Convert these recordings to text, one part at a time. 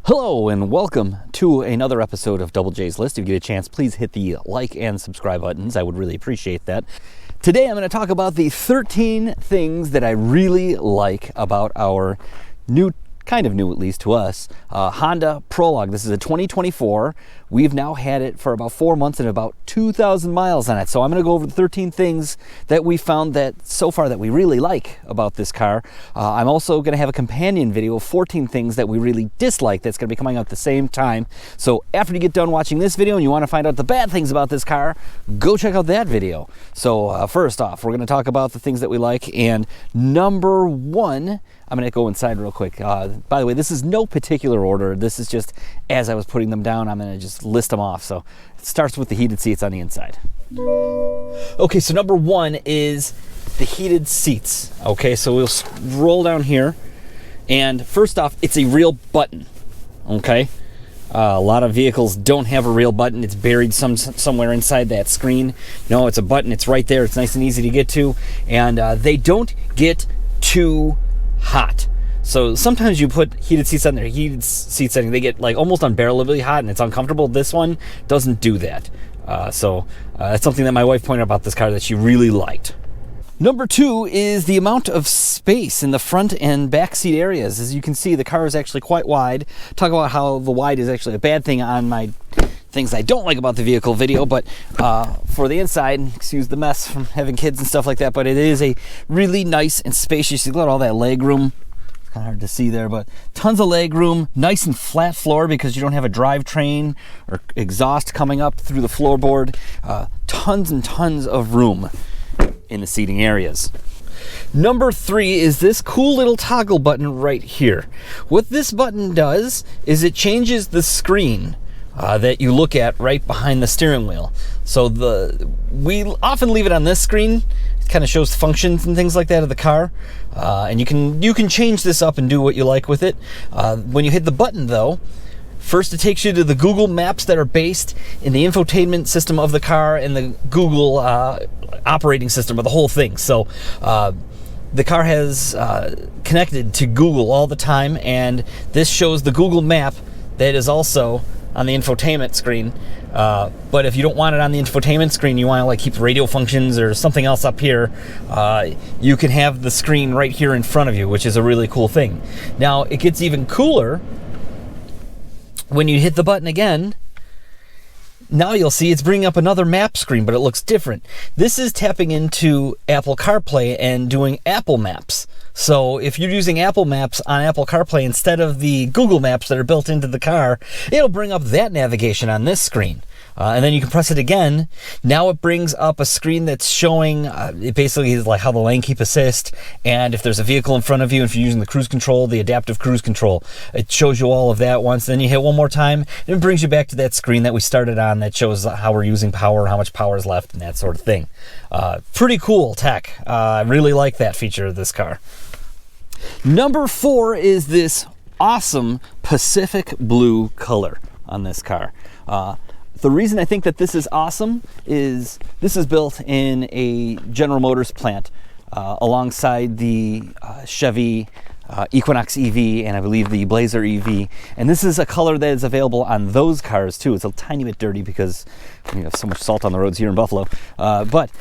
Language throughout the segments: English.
Hello and welcome to another episode of Double J's List. If you get a chance, please hit the like and subscribe buttons. I would really appreciate that. Today I'm going to talk about the 13 things that I really like about our kind of new at least to us, Honda Prologue. This is a 2024. We've now had it for about 4 months and about 2,000 miles on it. So I'm going to go over the 13 things that we found that so far that we really like about this car. I'm also going to have a companion video of 14 things that we really dislike that's going to be coming out at the same time. So after you get done watching this video and you want to find out the bad things about this car, go check out that video. So first off, we're going to talk about the things that we like. And number one, I'm going to go inside real quick. By the way, this is no particular order. This is just as I was putting them down, I'm going to just list them off. So it starts with the heated seats on the inside. Okay, so number one is the heated seats. Okay, so we'll roll down here. And first off, it's a real button. Okay, a lot of vehicles don't have a real button. It's buried somewhere inside that screen. No, it's a button. It's right there. It's nice and easy to get to. And they don't get too hot. So sometimes you put heated seats on there, heated seat setting, they get like almost unbearably hot and it's uncomfortable. This one doesn't do that. So that's something that my wife pointed out about this car that she really liked. Number two is the amount of space in the front and back seat areas. As you can see, the car is actually quite wide. Talk about how the wide is actually a bad thing on my things I don't like about the vehicle video, but for the inside, excuse the mess from having kids and stuff like that, but it is a really nice and spacious. You got all that leg room. It's kind of hard to see there, but tons of leg room, nice and flat floor because you don't have a drivetrain or exhaust coming up through the floorboard. Tons and tons of room in the seating areas. Number three is this cool little toggle button right here. What this button does is it changes the screen that you look at right behind the steering wheel. So we often leave it on this screen. It kind of shows functions and things like that of the car, and you can change this up and do what you like with it. When you hit the button though, first it takes you to the Google Maps that are based in the infotainment system of the car and the Google operating system of the whole thing. So the car has connected to Google all the time, and this shows the Google map that is also on the infotainment screen. But if you don't want it on the infotainment screen, you want to like keep radio functions or something else up here, you can have the screen right here in front of you, which is a really cool thing. Now it gets even cooler when you hit the button again. Now you'll see it's bringing up another map screen, but it looks different. This is tapping into Apple CarPlay and doing Apple Maps. So if you're using Apple Maps on Apple CarPlay instead of the Google Maps that are built into the car, it'll bring up that navigation on this screen. And then you can press it again. Now it brings up a screen that's showing, it basically is like how the lane keep assist, and if there's a vehicle in front of you, if you're using the cruise control, the adaptive cruise control, it shows you all of that once. Then you hit one more time, and it brings you back to that screen that we started on that shows how we're using power, how much power is left, and that sort of thing. Pretty cool tech. I really like that feature of this car. Number four is this awesome Pacific blue color on this car. The reason I think that this is awesome is this is built in a General Motors plant alongside the Chevy Equinox EV and I believe the Blazer EV. And this is a color that is available on those cars too. It's a tiny bit dirty because we have so much salt on the roads here in Buffalo. But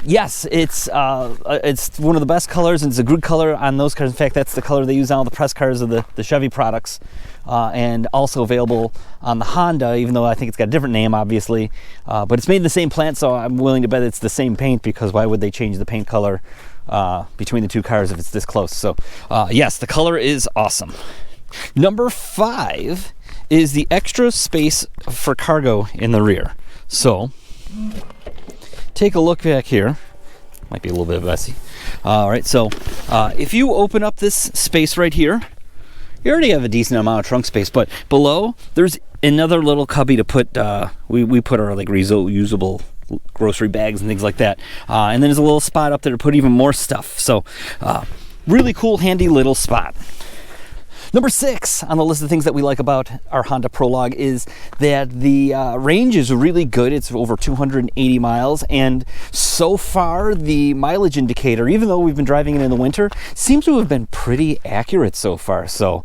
yes, it's one of the best colors, and it's a good color on those cars. In fact, that's the color they use on all the press cars of the Chevy products. And also available on the Honda, even though I think it's got a different name, obviously. But it's made in the same plant, so I'm willing to bet it's the same paint, because why would they change the paint color between the two cars if it's this close? So yes, the color is awesome. Number five is the extra space for cargo in the rear. So take a look back here. Might be a little bit messy. All right, so if you open up this space right here, you already have a decent amount of trunk space, but below there's another little cubby to put, we put our like reusable grocery bags and things like that. And then there's a little spot up there to put even more stuff. So really cool, handy little spot. Number 6 on the list of things that we like about our Honda Prologue is that the range is really good. It's over 280 miles, and so far the mileage indicator, even though we've been driving it in the winter, seems to have been pretty accurate so far. So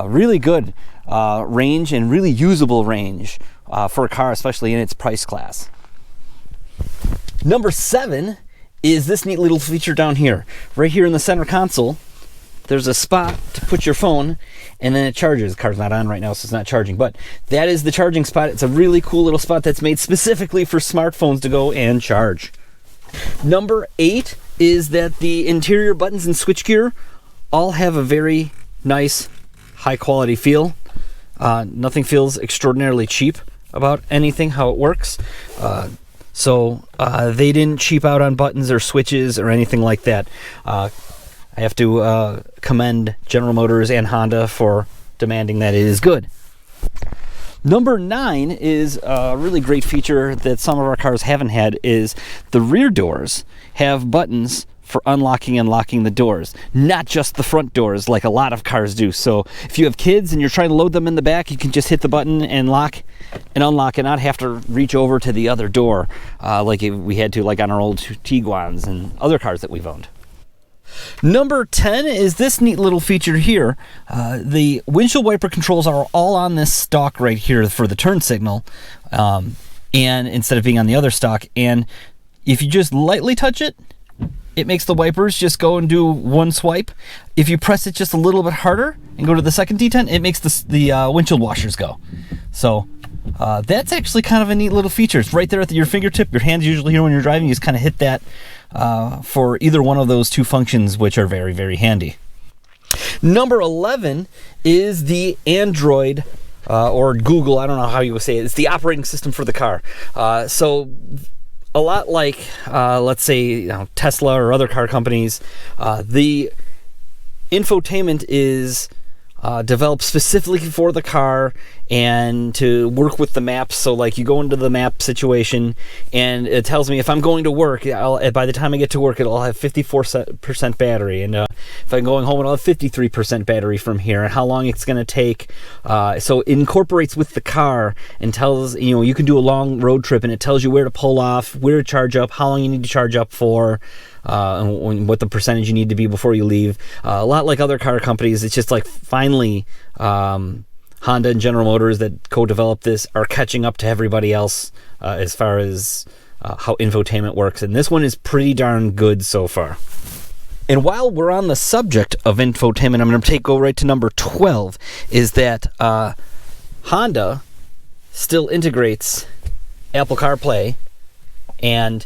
really good range and really usable range for a car, especially in its price class. Number 7 is this neat little feature down here. Right here in the center console, there's a spot to put your phone, and then it charges. The car's not on right now, so it's not charging, but that is the charging spot. It's a really cool little spot that's made specifically for smartphones to go and charge. Number 8 is that the interior buttons and switchgear all have a very nice, high-quality feel. Nothing feels extraordinarily cheap about anything, how it works. So they didn't cheap out on buttons or switches or anything like that. I have to commend General Motors and Honda for demanding that it is good. Number 9 is a really great feature that some of our cars haven't had, is the rear doors have buttons for unlocking and locking the doors, not just the front doors like a lot of cars do. So if you have kids and you're trying to load them in the back, you can just hit the button and lock and unlock and not have to reach over to the other door like we had to, like on our old Tiguans and other cars that we've owned. Number 10 is this neat little feature here. The windshield wiper controls are all on this stalk right here for the turn signal, and instead of being on the other stalk. And if you just lightly touch it, it makes the wipers just go and do one swipe. If you press it just a little bit harder and go to the second detent, it makes the windshield washers go. So that's actually kind of a neat little feature. It's right there at your fingertip. Your hand's usually here when you're driving. You just kind of hit that for either one of those two functions, which are very, very handy. Number 11 is the Android or Google, I don't know how you would say it. It's the operating system for the car. So a lot like, let's say, Tesla or other car companies, the infotainment is developed specifically for the car and to work with the maps. So like you go into the map situation and it tells me if I'm going to work, by the time I get to work, it'll have 54% battery. And if I'm going home, it'll have 53% battery from here, and how long it's going to take. So it incorporates with the car and tells, you can do a long road trip and it tells you where to pull off, where to charge up, how long you need to charge up for, and what the percentage you need to be before you leave. A lot like other car companies, it's just like finally Honda and General Motors that co-developed this are catching up to everybody else as far as how infotainment works. And this one is pretty darn good so far. And while we're on the subject of infotainment, I'm going to go right to number 12, is that Honda still integrates Apple CarPlay and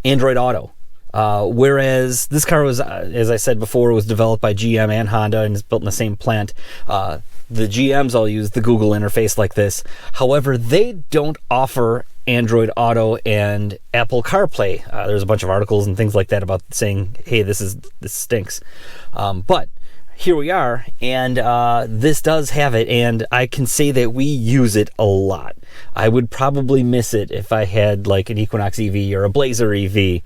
Android Auto. Whereas this car was, as I said before, was developed by GM and Honda and is built in the same plant. The GMs all use the Google interface like this. However, they don't offer Android Auto and Apple CarPlay. There's a bunch of articles and things like that about saying, hey, this stinks. But here we are, and this does have it, and I can say that we use it a lot. I would probably miss it if I had like an Equinox EV or a Blazer EV,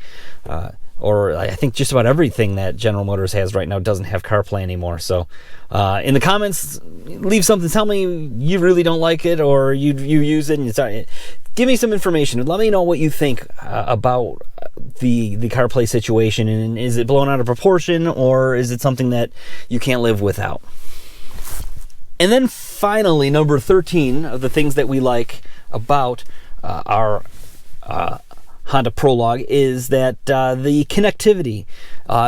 or I think just about everything that General Motors has right now doesn't have CarPlay anymore. So in the comments, leave something. Tell me you really don't like it, or you use it and give me some information. Let me know what you think about the CarPlay situation, and is it blown out of proportion, or is it something that you can't live without? And then finally, number 13 of the things that we like about our Honda Prologue is that the connectivity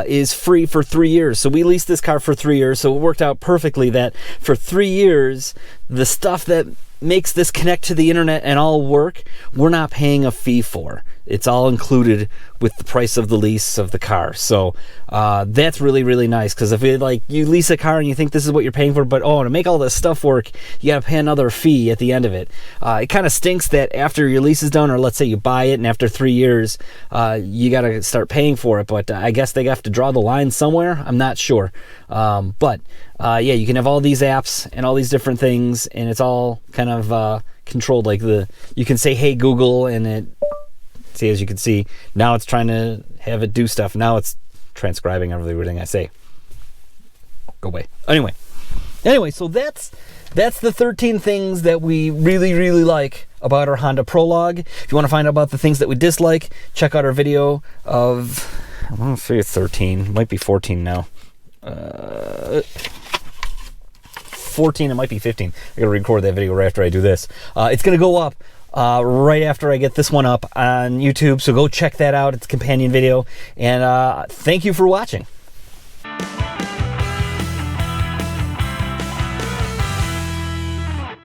is free for 3 years. So we leased this car for 3 years, so it worked out perfectly that for 3 years, the stuff that makes this connect to the internet and all work, we're not paying a fee for. It's all included with the price of the lease of the car. So that's really, really nice, because if you lease a car and you think this is what you're paying for, but to make all this stuff work, you got to pay another fee at the end of it. It kind of stinks that after your lease is done, or let's say you buy it and after 3 years, you got to start paying for it. But I guess they have to draw the line somewhere. I'm not sure. But you can have all these apps and all these different things, and it's all kind of controlled. Like you can say, "Hey Google," and it. See, as you can see, now it's trying to have it do stuff. Now it's transcribing everything I say. go away. Anyway, so that's the 13 things that we really, really like about our Honda Prologue. If you want to find out about the things that we dislike, check out our video of, I want to say it's 13, it might be 14 now. 14, it might be 15. I gotta record that video right after I do this. It's gonna go up right after I get this one up on YouTube, so go check that out. It's a companion video, and thank you for watching.